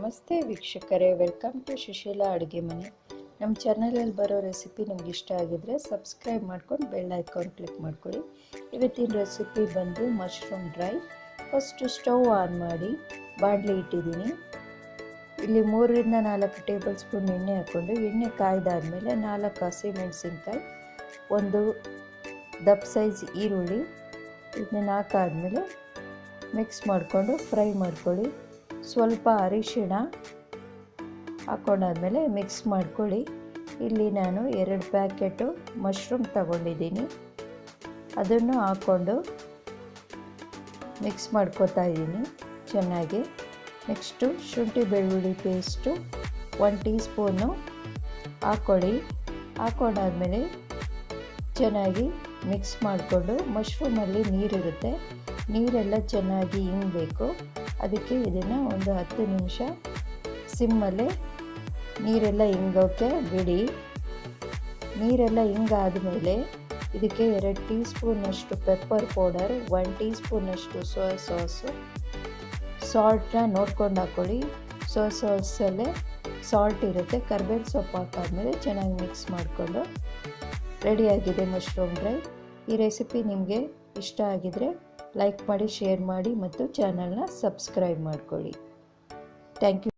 ನಮಸ್ತೆ ವೀಕ್ಷಕರೇ, welcome to Sushila ಅಡುಗೆ ಮನೆ. ನಮ್ಮ ಚಾನಲಲ್ಲಿ ಬರೋ ರೆಸಿಪಿ ನಿಮ್ಗೆ ಇಷ್ಟ ಆಗಿದ್ರೆ ಸಬ್ಸ್ಕ್ರೈಬ್ ಮಾಡ್ಕೊಂಡು ಬೆಲ್ ಐಕಾನ್ ಕ್ಲಿಕ್ ಮಾಡ್ಕೊಳ್ಳಿ. ಇವತ್ತಿನ ರೆಸಿಪಿ ಬಂದು mushroom dry. First stove on ಮಾಡಿ ಬಾಣಲಿ ಇಟ್ಟಿದ್ದೀನಿ. ಇಲ್ಲಿ 3 ರಿಂದ 4 ಟೇಬಲ್ ಸ್ಪೂನ್ ಎಣ್ಣೆ ಹಾಕ್ಕೊಂಡು ಎಣ್ಣೆ ಕಾಯ್ದಾದ್ಮೇಲೆ 4 ಹಸಿಮೆಣಸಿನ್ಕಾಯಿ, ಒಂದು ದಪ್ಪ ಸೈಜ್ ಈರುಳ್ಳಿ ಇದನ್ನ ಹಾಕಾದ್ಮೇಲೆ ಮಿಕ್ಸ್ ಮಾಡಿಕೊಂಡು ಫ್ರೈ ಮಾಡ್ಕೊಳ್ಳಿ. ಸ್ವಲ್ಪ ಅರಿಶಿಣ ಹಾಕೊಂಡಾದ್ಮೇಲೆ ಮಿಕ್ಸ್ ಮಾಡ್ಕೊಳ್ಳಿ. ಇಲ್ಲಿ ನಾನು 2 ಪ್ಯಾಕೆಟು ಮಶ್ರೂಮ್ ತಗೊಂಡಿದ್ದೀನಿ, ಅದನ್ನು ಹಾಕ್ಕೊಂಡು ಮಿಕ್ಸ್ ಮಾಡ್ಕೋತಾ ಇದ್ದೀನಿ ಚೆನ್ನಾಗಿ. ನೆಕ್ಸ್ಟು ಶುಂಠಿ ಬೆಳ್ಳುಳ್ಳಿ ಪೇಸ್ಟು 1 ಟೀ ಸ್ಪೂನು ಹಾಕ್ಕೊಳ್ಳಿ. ಹಾಕೊಂಡಾದ್ಮೇಲೆ ಚೆನ್ನಾಗಿ ಮಿಕ್ಸ್ ಮಾಡಿಕೊಂಡು, ಮಶ್ರೂಮಲ್ಲಿ ನೀರಿರುತ್ತೆ, ನೀರೆಲ್ಲ ಚೆನ್ನಾಗಿ ಇಂಗಬೇಕು. ಅದಕ್ಕೆ ಇದನ್ನು ಒಂದು 10 ನಿಮಿಷ ಸಿಮ್ಮಲ್ಲೇ ನೀರೆಲ್ಲ ಇಂಗೋಕ್ಕೆ ಬಿಡಿ. ನೀರೆಲ್ಲ ಇಂಗಾದಮೇಲೆ ಇದಕ್ಕೆ 2 ಟೀ ಸ್ಪೂನಷ್ಟು ಪೆಪ್ಪರ್ ಪೌಡರ್, 1 ಟೀ ಸ್ಪೂನಷ್ಟು ಸೋಯಾ ಸಾಸು, ಸಾಲ್ಟನ್ನ ನೋಡ್ಕೊಂಡು ಹಾಕ್ಕೊಳ್ಳಿ. ಸೋಯಾ ಸಾಸಲ್ಲೇ ಸಾಲ್ಟ್ ಇರುತ್ತೆ. ಕರಿಬೇವು ಸೊಪ್ಪು ಹಾಕಾದ್ಮೇಲೆ ಚೆನ್ನಾಗಿ ಮಿಕ್ಸ್ ಮಾಡಿಕೊಂಡು ರೆಡಿಯಾಗಿದೆ ಮಶ್ರೂಮ್ ಡ್ರೈ. ಈ ರೆಸಿಪಿ ನಿಮಗೆ ಇಷ್ಟ ಆಗಿದರೆ ಲೈಕ್ ಮಾಡಿ, ಶೇರ್ ಮಾಡಿ ಮತ್ತು ಚಾನಲ್ನ ಸಬ್ಸ್ಕ್ರೈಬ್ ಮಾಡ್ಕೊಳ್ಳಿ. Thank you.